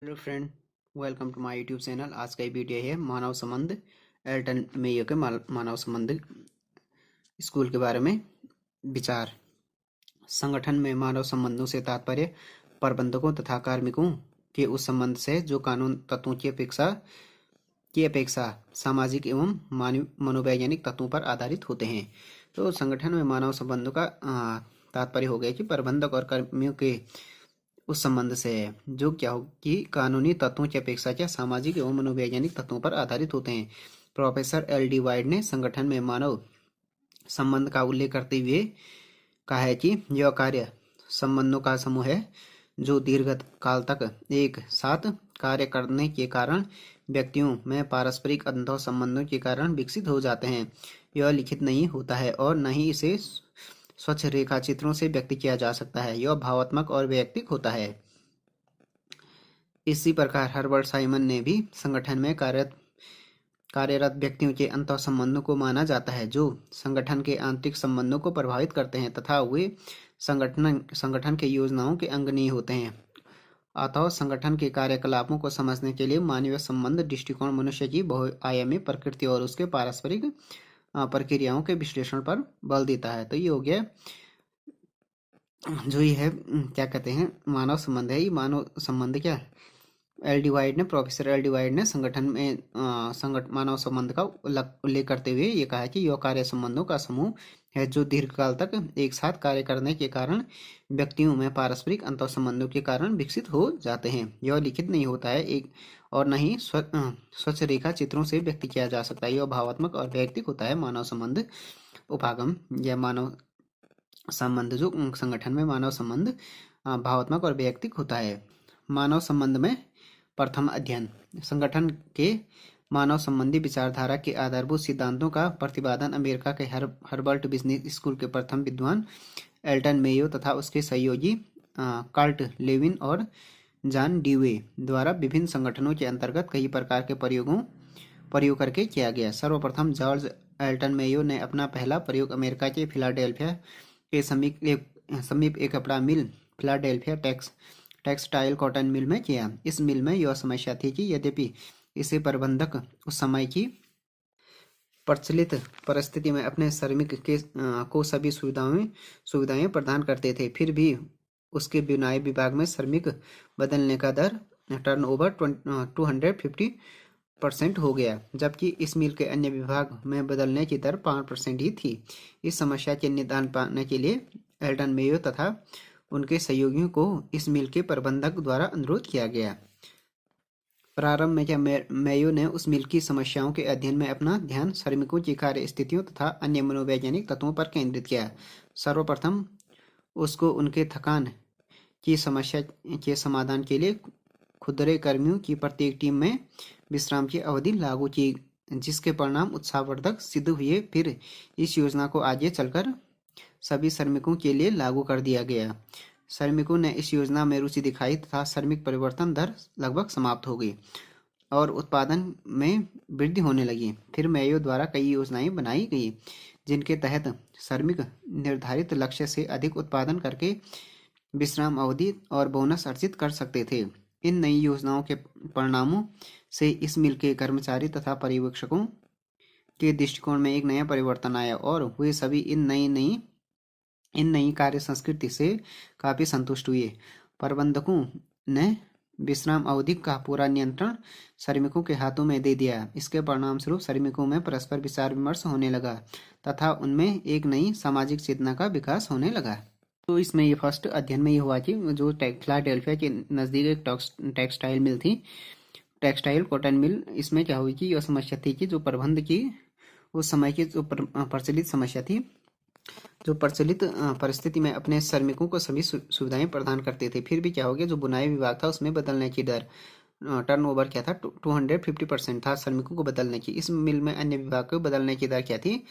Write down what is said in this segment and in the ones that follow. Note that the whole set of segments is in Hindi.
Hello friend, welcome to my YouTube channel. आज का ये वीडियो है मानव संबंध एल्टन मेयो के मानव संबंध स्कूल के बारे में विचार। संगठन में मानव संबंधों से तात्पर्य प्रबंधकों तथा कार्मिकों के उस संबंध से जो कानून तत्वों की अपेक्षा सामाजिक एवं मनोवैज्ञानिक तत्वों पर आधारित होते हैं। तो संगठन में मानव संबंधों का तात्पर्य हो गया कि प्रबंधक और कर्मियों के उस संबंध से है जो क्या हो कि कानूनी तत्वों की अपेक्षा क्या सामाजिक एवं मनोवैज्ञानिक तत्वों पर आधारित होते हैं। प्रोफेसर एल डी वाइड ने संगठन में मानव संबंध का उल्लेख करते हुए कहा है कि यह कार्य संबंधों का समूह है जो दीर्घ काल तक एक साथ कार्य करने के कारण व्यक्तियों में पारस्परिक अंतः संबंधों के कारण विकसित हो जाते हैं। यह लिखित नहीं होता है और न ही इसे स्वच्छ रेखा चित्रों से व्यक्त किया जा सकता है। यह भावात्मक और वैयक्तिक होता है। इसी प्रकार हर्बर्ट साइमन ने भी संगठन में कार्यरत व्यक्तियों के अंतः संबंधों को माना जाता है जो संगठन के आंतरिक संबंधों को प्रभावित करते हैं तथा वे संगठन के योजनाओं के अंग नहीं होते हैं। अतः संगठन के कार्यकलापों को समझने के लिए मानवीय संबंध दृष्टिकोण मनुष्य की बहुआयामी प्रकृति और उसके पारस्परिक प्रक्रियाओं के विश्लेषण पर बल देता है। तो ये हो गया जो ये है क्या कहते हैं मानव संबंध है। ये मानव संबंध क्या है प्रोफेसर एल डिवाइड ने संगठन में मानव संबंध का उल्लेख करते हुए ये कहा कि यह कार्य संबंधों का समूह है जो दीर्घकाल तक एक साथ कार्य करने के कारण व्यक्तियों में पारस्परिक अंतर संबंधों के कारण विकसित हो जाते हैं। यह लिखित नहीं होता है एक और न ही स्वच्छ रेखा चित्रों से व्यक्त किया जा सकता है। यह भावात्मक और वैयक्तिक होता है। मानव संबंध उपागम या मानव संबंध जो संगठन में मानव संबंध भावात्मक और वैयक्तिक होता है। मानव संबंध में प्रथम अध्ययन संगठन के मानव संबंधी विचारधारा के आधारभूत सिद्धांतों का प्रतिपादन अमेरिका के हार्वर्ड बिजनेस स्कूल के प्रथम विद्वान एल्टन मेयो तथा उसके सहयोगी कार्ट लेविन और जॉन ड्यूवे द्वारा विभिन्न संगठनों के अंतर्गत कई प्रकार के प्रयोग करके किया गया। सर्वप्रथम जॉर्ज एल्टन मेयो ने अपना पहला प्रयोग अमेरिका के फिलाडेल्फिया के समीप एक कपड़ा मिल फिलाडेल्फिया टेक्सटाइल कॉटन मिल में किया। इस मिल में यह समस्या थी कि यद्यपि इसे प्रबंधक उस समय की प्रचलित परिस्थिति में अपने श्रमिक को सभी सुविधाएं प्रदान करते थे, फिर भी उसके बुनाई विभाग में श्रमिक बदलने का दर टर्नओवर 250% हो गया, जबकि इस मिल के अन्य विभाग में बदलने की दर 5% ही थी। इस समस्या के निदान पाने के लिए एल्टन मेयो तथा उनके सहयोगियों को इस मिल के प्रबंधक द्वारा अनुरोध किया गया। प्रारंभ में क्या मेयो ने उस मिल की समस्याओं के अध्ययन में अपना ध्यान श्रमिकों की कार्य स्थितियों तथा अन्य मनोवैज्ञानिक तत्वों पर केंद्रित किया। सर्वप्रथम उसको उनके थकान की समस्या के समाधान के लिए खुदरे कर्मियों की प्रत्येक टीम में विश्राम की अवधि लागू की, जिसके परिणाम उत्साहवर्धक सिद्ध हुए। फिर इस योजना को आगे चलकर सभी श्रमिकों के लिए लागू कर दिया गया। श्रमिकों ने इस योजना में रुचि दिखाई तथा श्रमिक परिवर्तन दर लगभग समाप्त हो गई और उत्पादन में वृद्धि होने लगी। फिर मेयो द्वारा कई योजनाएं बनाई गई जिनके तहत श्रमिक निर्धारित लक्ष्य से अधिक उत्पादन करके विश्राम अवधि और बोनस अर्जित कर सकते थे। इन नई योजनाओं के परिणामों से इस मिल के कर्मचारी तथा पर्यवेक्षकों के दृष्टिकोण में एक नया परिवर्तन आया और वे सभी इन नई कार्य संस्कृति से काफी संतुष्ट हुए। प्रबंधकों ने विश्राम अवधि का पूरा नियंत्रण श्रमिकों के हाथों में दे दिया। इसके परिणाम स्वरूप श्रमिकों में परस्पर विचार विमर्श होने लगा तथा उनमें एक नई सामाजिक चेतना का विकास होने लगा। तो इसमें ये फर्स्ट अध्ययन में ये हुआ कि जो फिलाडेल्फिया के नज़दीक एक टेक्सटाइल मिल थी, टेक्सटाइल कॉटन मिल, इसमें क्या हुई कि यह समस्या थी कि जो प्रबंध की उस समय की जो प्रचलित समस्या थी, जो प्रचलित परिस्थिति में अपने श्रमिकों को सभी सुविधाएं प्रदान करते थे, फिर भी क्या हो गया जो बुनाई विभाग था उसमें बदलने की दर टर्नओवर क्या था 250% था श्रमिकों को बदलने की। इस मिल में अन्य विभाग को बदलने की दर क्या थी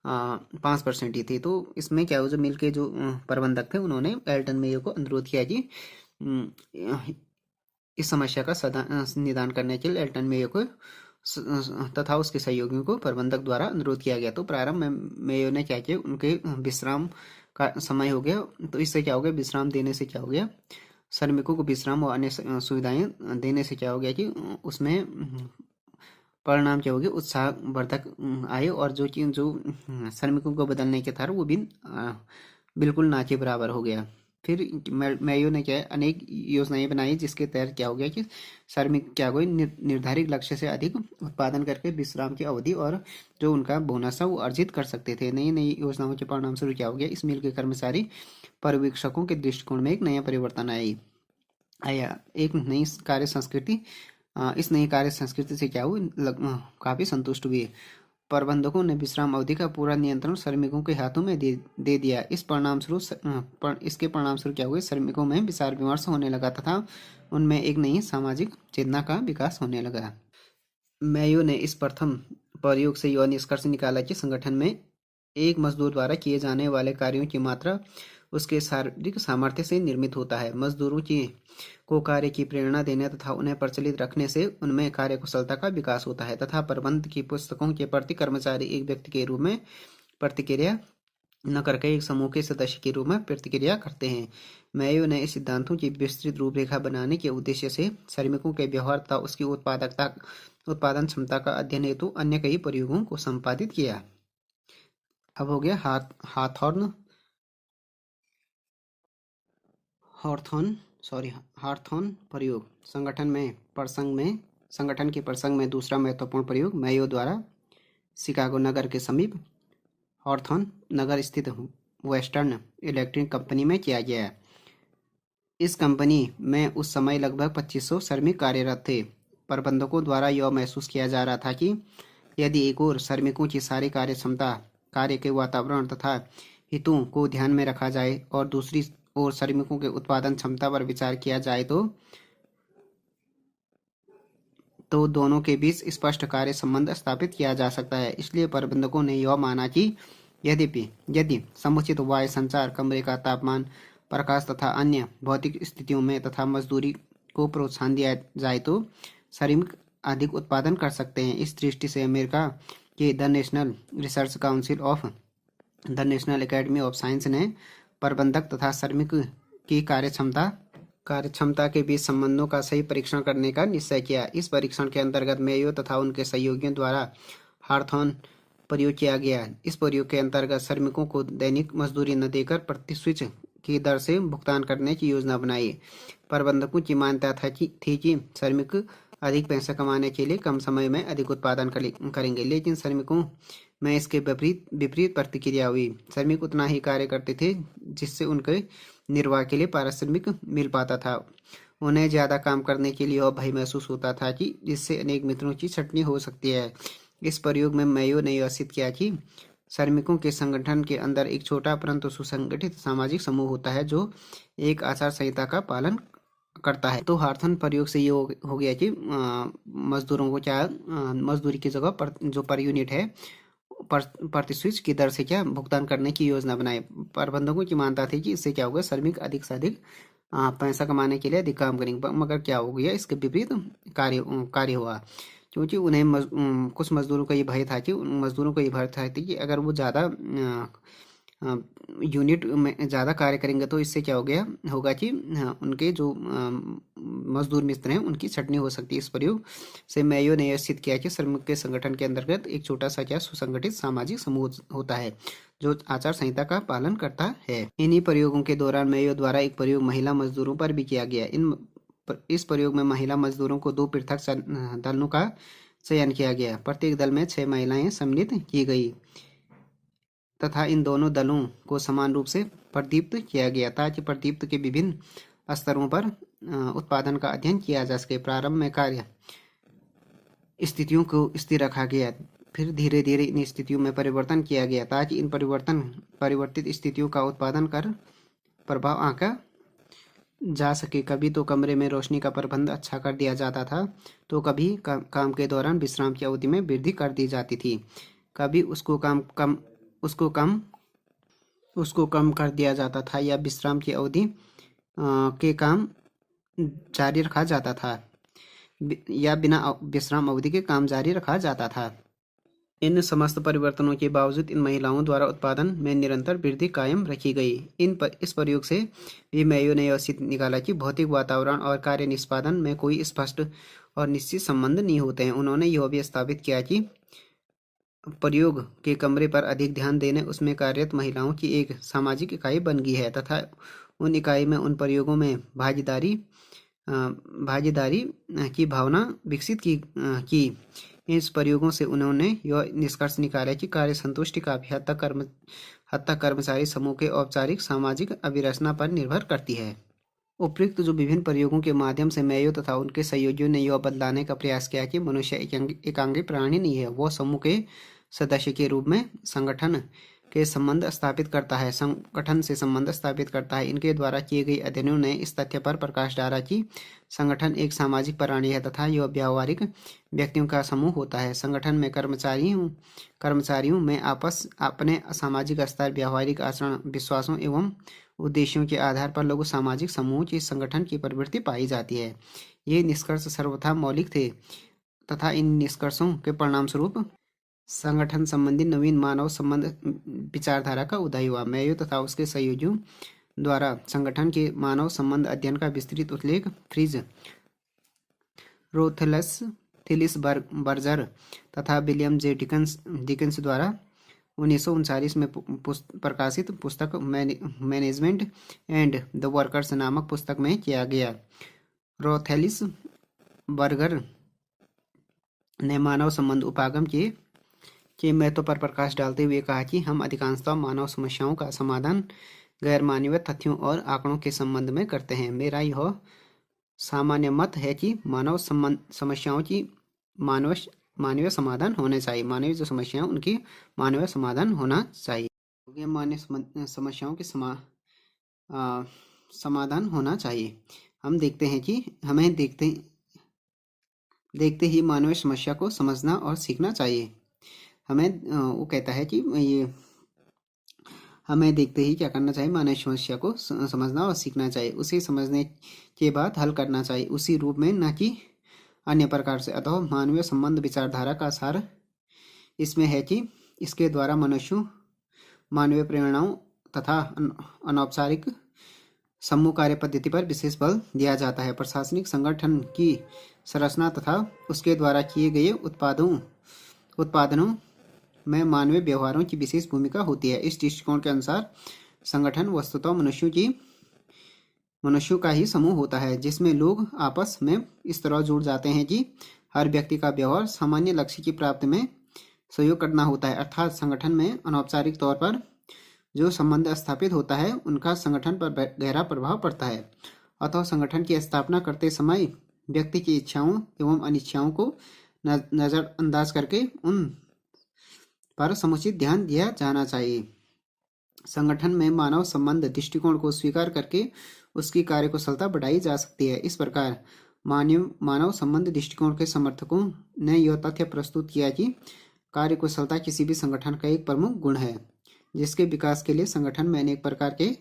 5% ही थी। तो इसमें क्या हुआ जो मिल के जो प्रबंधक थे उन्होंने एल्टन मेयो को अनुरोध किया कि इस समस्या का निदान करने के लिए एल्टन मेयो को तथा उसके सहयोगियों को प्रबंधक द्वारा अनुरोध किया गया। तो प्रारंभ में मेयो ने क्या किया, उनके विश्राम का समय हो गया, तो इससे क्या हो गया विश्राम देने से क्या हो गया श्रमिकों को विश्राम और अन्य सुविधाएं देने से क्या हो गया कि उसमें परिणाम क्या हो गया, उत्साहवर्धक आए, और जो चीज जो श्रमिकों को बदलने के था वो भी बिल्कुल ना के बराबर हो गया। फिर मेयो ने क्या है, अनेक योजनाएं बनाई जिसके तहत क्या हो गया कि श्रमिक क्या हो गए, निर्धारित लक्ष्य से अधिक उत्पादन करके विश्राम की अवधि और जो उनका बोनस है वो अर्जित कर सकते थे। नई नई योजनाओं के परिणाम स्वरूप क्या हो गया, इस मिल के कर्मचारी पर्यवेक्षकों के दृष्टिकोण में एक नया परिवर्तन आया। एक नई कार्य संस्कृति, इस नई कार्य संस्कृति से क्या हुई, काफी संतुष्ट हुए। प्रबंधकों ने विश्राम अवधि का पूरा नियंत्रण श्रमिकों के हाथों में दे दिया। इसके परिणाम स्वरूप क्या हुए, श्रमिकों में विचार विमर्श होने लगा तथा उनमें एक नई सामाजिक चेतना का विकास होने लगा। मेयो ने इस प्रथम प्रयोग से यह निष्कर्ष निकाला कि संगठन में एक मजदूर द्वारा किए जाने वाले कार्यों की मात्रा उसके शारीरिक सामर्थ्य से निर्मित होता है। मजदूरों को कार्य की प्रेरणा देने तथा उन्हें प्रचलित रखने से उनमें कार्य कुशलता का विकास होता है तथा प्रबंध की पुस्तकों के प्रति कर्मचारी एक व्यक्ति के रूप में प्रतिक्रिया न करके एक समूह के सदस्य के रूप में प्रतिक्रिया करते हैं। मेयो ने इस सिद्धांतों की विस्तृत रूपरेखा बनाने के उद्देश्य से श्रमिकों के व्यवहार तथा उसकी उत्पादन क्षमता का अध्ययन हेतु अन्य कई प्रयोगों को संपादित किया। अब हो गया हार्थॉन प्रयोग। संगठन के प्रसंग में दूसरा महत्वपूर्ण प्रयोग मेयो द्वारा शिकागो नगर के समीप हॉर्थॉन नगर स्थित वेस्टर्न इलेक्ट्रिक कंपनी में किया गया। इस कंपनी में उस समय लगभग 2500 श्रमिक कार्यरत थे। प्रबंधकों द्वारा यह महसूस किया जा रहा था कि यदि एक ओर श्रमिकों की सारी कार्य क्षमता, कार्य के वातावरण तथा हितों को ध्यान में रखा जाए और दूसरी ओर श्रमिकों के उत्पादन क्षमता पर विचार किया जाए तो दोनों के बीच स्पष्ट कार्य संबंध स्थापित किया जा सकता है। इसलिए प्रबंधकों ने यह माना कि यदि समुचित वायु संचार, कमरे का तापमान, प्रकाश तथा अन्य भौतिक स्थितियों में तथा मजदूरी को प्रोत्साहन दिया जाए तो श्रमिक अधिक उत्पादन कर सकते हैं। इस दृष्टि से अमेरिका के the national research council of the national academy of science ने प्रबंधक तथा श्रमिक की कार्यक्षमता के बीच संबंधों का सही परीक्षण करने का निश्चय किया। इस परीक्षण के अंतर्गत मेयो तथा उनके सहयोगियों द्वारा हार्थॉन प्रयोग किया गया। इस प्रयोग के अंतर्गत श्रमिकों को दैनिक मजदूरी न देकर प्रति स्विच की दर से भुगतान करने की योजना बनाई। प्रबंधकों की मान्यता थी कि श्रमिक अधिक पैसा कमाने के लिए कम समय में अधिक उत्पादन करेंगे, लेकिन श्रमिकों में इसके विपरीत प्रतिक्रिया हुई। श्रमिक उतना ही कार्य करते थे जिससे उनके निर्वाह के लिए पारिश्रमिक मिल पाता था। उन्हें ज्यादा काम करने के लिए और भय महसूस होता था कि जिससे अनेक मित्रों की छटनी हो सकती है। इस प्रयोग में मेयो ने यह सिद्ध किया कि श्रमिकों के संगठन के अंदर एक छोटा परंतु सुसंगठित सामाजिक समूह होता है जो एक आचार संहिता का पालन करता है। तो हार्थन प्रयोग से ये हो गया कि मजदूरों को क्या मजदूरी की जगह पर जो पर यूनिट है प्रति स्विच की दर से क्या भुगतान करने की योजना बनाई। प्रबंधकों की मान्यता थी कि इससे क्या होगा, श्रमिक अधिक से अधिक पैसा कमाने के लिए अधिक काम करेंगे, मगर क्या हो गया, इसके विपरीत कार्य हुआ। क्योंकि उन्हें कुछ मजदूरों का ये भय था कि अगर वो ज़्यादा यूनिट में ज़्यादा कार्य करेंगे तो इससे क्या होगा कि उनके जो मजदूर मित्र हैं उनकी छटनी हो सकती है। इस प्रयोग से मेयो ने यह सिद्ध किया कि श्रमिक के संगठन के अंतर्गत एक छोटा सा क्या सुसंगठित सामाजिक समूह होता है जो आचार संहिता का पालन करता है। इन्हीं प्रयोगों के दौरान मेयो द्वारा एक प्रयोग महिला मजदूरों पर भी किया गया। इस प्रयोग में महिला मजदूरों को 2 पृथक दलों का चयन किया गया। प्रत्येक दल में 6 महिलाएं सम्मिलित की गई तथा इन दोनों दलों को समान रूप से प्रदीप्त किया गया ताकि प्रदीप्त के विभिन्न स्तरों पर उत्पादन का अध्ययन किया जा सके। प्रारंभ में कार्य स्थितियों को स्थिर रखा गया, फिर धीरे धीरे इन स्थितियों में परिवर्तन किया गया ताकि इन परिवर्तित स्थितियों का उत्पादन कर प्रभाव आंका जा सके। कभी तो कमरे में रोशनी का प्रबंध अच्छा कर दिया जाता था तो कभी काम के दौरान विश्राम की अवधि में वृद्धि कर दी जाती थी, कभी उसको कम कर दिया जाता था या विश्राम की अवधि के काम जारी रखा जाता था या बिना विश्राम अवधि के काम जारी रखा जाता था। इन समस्त परिवर्तनों के बावजूद इन महिलाओं द्वारा उत्पादन में निरंतर वृद्धि कायम रखी गई। इस प्रयोग से भी मेयो ने यह सिद्ध निकाला कि भौतिक वातावरण और कार्य निष्पादन में कोई स्पष्ट और निश्चित संबंध नहीं होते हैं। उन्होंने यह भी स्थापित किया कि प्रयोग के कमरे पर अधिक ध्यान देने उसमें कार्यरत महिलाओं की एक सामाजिक इकाई बन गई है तथा उन इकाई में उन प्रयोगों में भागीदारी की भावना विकसित की। इस प्रयोगों से उन्होंने यह निष्कर्ष निकाला कि कार्य संतुष्टि काफी हद तक कर्मचारी समूह के औपचारिक सामाजिक अभिरचना पर निर्भर करती है। उपयुक्त जो विभिन्न प्रयोगों के माध्यम से मेयो तथा उनके सहयोगियों ने यह बतलाने का प्रयास किया कि मनुष्य एकांगी प्राणी नहीं है, वह समूह के सदस्य के रूप में संगठन से संबंध स्थापित करता है। इनके द्वारा किए गए अध्ययनों ने इस तथ्य पर प्रकाश डाला कि संगठन एक सामाजिक प्राणी है तथा यह व्यावहारिक व्यक्तियों का समूह होता है। संगठन में कर्मचारियों में अपने सामाजिक स्तर, व्यावहारिक आचरण, विश्वासों एवं उद्देश्यों के आधार पर लोग सामाजिक समूह की संगठन की प्रवृत्ति पाई जाती है। ये निष्कर्ष सर्वथा मौलिक थे तथा इन निष्कर्षों के परिणामस्वरूप संगठन संबंधी नवीन मानव संबंध विचारधारा का उदय हुआ। मेयो तथा उसके सहयोगियों द्वारा संगठन के मानव संबंध अध्ययन का विस्तृत उल्लेख फ्रिज, रोथेलिस बर्जर तथा विलियम जे डिकन्स द्वारा 1939 में प्रकाशित पुस्तक मैनेजमेंट एंड द वर्कर्स नामक पुस्तक में किया गया। रोथेलिस बर्गर ने मानव संबंध उपागम के महत्व पर प्रकाश डालते हुए कहा कि हम अधिकांशतः मानव समस्याओं का समाधान गैर मानवीय तथ्यों और आंकड़ों के संबंध में करते हैं। मेरा यह सामान्य मत है कि मानव समस्याओं की मानवीय समाधान होने चाहिए। मानवीय जो समस्याएं उनकी मानवीय समाधान होना चाहिए। मानवीय समस्याओं के समाधान होना चाहिए। हम देखते हैं कि हमें देखते ही मानवीय समस्या को समझना और सीखना चाहिए। वो कहता है कि ये हमें देखते ही क्या करना चाहिए, मानवीय समस्या को समझना और सीखना चाहिए। उसे समझने के बाद हल करना चाहिए, उसी रूप में, न कि अन्य प्रकार से। अतः मानवीय संबंध विचारधारा का सार इसमें है कि इसके द्वारा मनुष्यों, मानवीय प्रेरणाओं तथा अनौपचारिक समूह कार्य पद्धति पर विशेष बल दिया जाता है। प्रशासनिक संगठन की संरचना तथा उसके द्वारा किए गए उत्पादनों में मानवीय व्यवहारों की विशेष भूमिका होती है। इस दृष्टिकोण के अनुसार संगठन वस्तुतः मनुष्यों का ही समूह होता है, जिसमें लोग आपस में इस तरह जुड़ जाते हैं कि हर व्यक्ति का व्यवहार सामान्य लक्ष्य की प्राप्ति में सहयोग करना होता है। अर्थात संगठन में अनौपचारिक तौर पर जो संबंध स्थापित होता है उनका संगठन पर गहरा प्रभाव पड़ता है। अतः संगठन की स्थापना करते समय व्यक्ति की इच्छाओं एवं अनिच्छाओं को नजरअंदाज करके उन पर समुचित ध्यान दिया जाना चाहिए। संगठन में मानव संबंध दृष्टिकोण को स्वीकार करके उसकी कार्यकुशलता बढ़ाई जा सकती है। इस प्रकार मानव संबंध दृष्टिकोण के समर्थकों ने यह तथ्य प्रस्तुत किया कि कार्यकुशलता किसी भी संगठन का एक प्रमुख गुण है, जिसके विकास के लिए संगठन में अनेक प्रकार के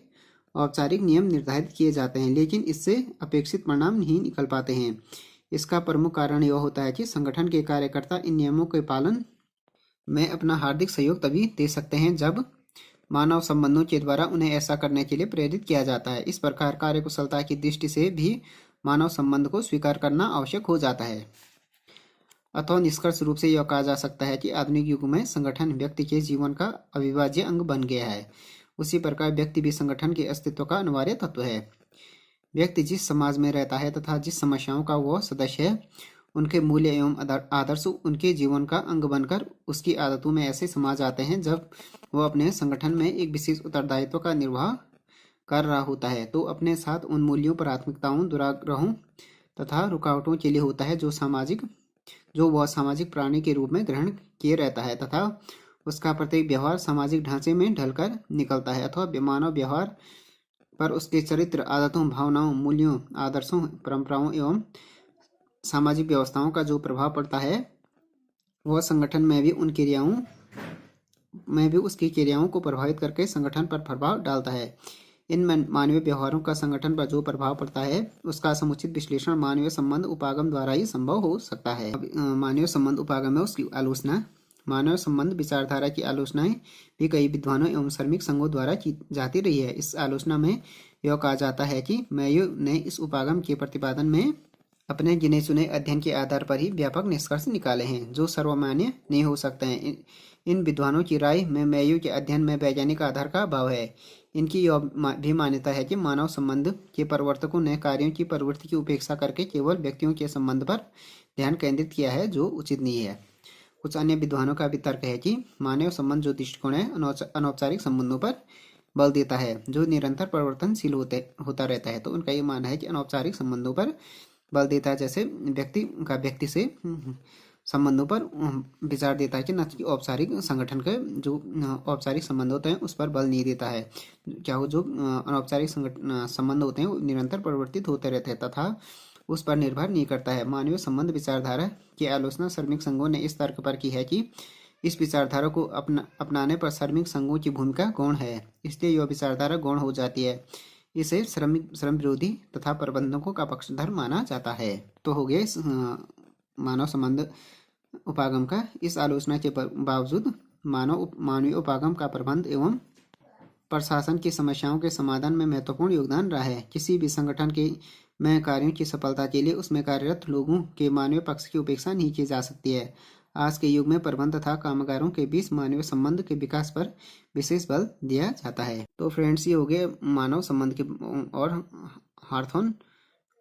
औपचारिक नियम निर्धारित किए जाते हैं, लेकिन इससे अपेक्षित परिणाम नहीं निकल पाते हैं। इसका प्रमुख कारण यह होता है कि संगठन के कार्यकर्ता इन नियमों के पालन में अपना हार्दिक सहयोग तभी दे सकते हैं जब मानव संबंधों के द्वारा उन्हें ऐसा करने के लिए प्रेरित किया जाता है। इस प्रकार कार्यकुशलता की दृष्टि से भी मानव संबंध को स्वीकार करना आवश्यक हो जाता है। अतः निष्कर्ष रूप से यह कहा जा सकता है कि आधुनिक युग में संगठन व्यक्ति के जीवन का अविभाज्य अंग बन गया है। उसी प्रकार व्यक्ति भी संगठन के अस्तित्व का अनिवार्य तत्व है। व्यक्ति जिस समाज में रहता है तथा जिस समस्याओं का वह सदस्य है, उनके मूल्य एवं आदर्श उनके जीवन का अंग बनकर उसकी आदतों में ऐसे समा जाते हैं। जब वह अपने संगठन में एक विशेष उत्तरदायित्व का निर्वाह कर रहा होता है तो अपने साथ उन मूल्यों, प्राथमिकताओं, दुराग्रहों तथा रुकावटों के लिए होता है जो वह सामाजिक प्राणी के रूप में ग्रहण किए रहता है तथा उसका प्रत्येक व्यवहार सामाजिक ढांचे में ढलकर निकलता है। अथवा मानव व्यवहार पर उसके चरित्र, आदतों, भावनाओं, मूल्यों, आदर्शों, परंपराओं एवं सामाजिक व्यवस्थाओं का जो प्रभाव पड़ता है वह संगठन में भी उसकी क्रियाओं को प्रभावित करके संगठन पर प्रभाव डालता है। इन मानवीय व्यवहारों का संगठन पर जो प्रभाव पड़ता है उसका समुचित विश्लेषण मानवीय संबंध उपागम द्वारा ही संभव हो सकता है। मानवीय संबंध उपागम में उसकी आलोचना मानव संबंध विचारधारा की आलोचनाएं भी कई विद्वानों एवं श्रमिक संघों द्वारा की जाती रही है। इस आलोचना में यह कहा जाता है कि मेयो ने इस उपागम के प्रतिपादन में अपने गिने चुने अध्ययन के आधार पर ही व्यापक निष्कर्ष निकाले हैं जो सर्वमान्य नहीं हो सकते हैं। इन विद्वानों की राय में मेयो के अध्ययन में वैज्ञानिक आधार का अभाव है। इनकी यह भी मान्यता है कि मानव संबंध के प्रवर्तकों ने कार्यों की प्रवृत्ति की उपेक्षा करके केवल व्यक्तियों के संबंध पर ध्यान केंद्रित किया है जो उचित नहीं है। कुछ अन्य विद्वानों का भी तर्क है कि मानव संबंध जो दृष्टिकोण है अनौपचारिक संबंधों पर बल देता है जो निरंतर परिवर्तनशील होता रहता है। तो उनका ये मानना है कि अनौपचारिक संबंधों पर बल देता है, जैसे व्यक्ति का व्यक्ति से संबंधों पर विचार देता है कि न कि औपचारिक संगठन के जो औपचारिक संबंध होते हैं उस पर बल नहीं देता है। क्या वो जो अनौपचारिक संबंध होते हैं वो निरंतर परिवर्तित होते रहते हैं तथा उस पर निर्भर नहीं करता है। मानवीय संबंध विचारधारा की आलोचना श्रमिक संघों ने इस तर्क पर की है कि इस विचारधारा को अपनाने पर श्रमिक संघों की भूमिका गौण है, इसलिए यह विचारधारा गौण हो जाती है। इसे श्रम विरोधी तथा प्रबंधकों का पक्षधर माना जाता है। तो हो गया इस मानव संबंध उपागम का। इस आलोचना के बावजूद मानवीय उपागम का प्रबंध एवं प्रशासन की समस्याओं के समाधान में महत्वपूर्ण योगदान रहा है। किसी भी संगठन के में कार्यों की सफलता के लिए उसमें कार्यरत लोगों के मानवीय पक्ष की उपेक्षा नहीं की जा सकती है। आज के युग में प्रबंध तथा कामगारों के बीच मानवीय संबंध के विकास पर विशेष बल दिया जाता है। तो फ्रेंड्स, ये हो गए मानव संबंध के और हार्थोन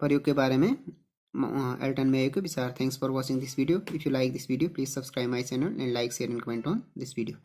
प्रयोग के बारे में एल्टन मेयो के विचार। Thanks for watching this video. If you like this video please subscribe my channel and like share and comment on this video.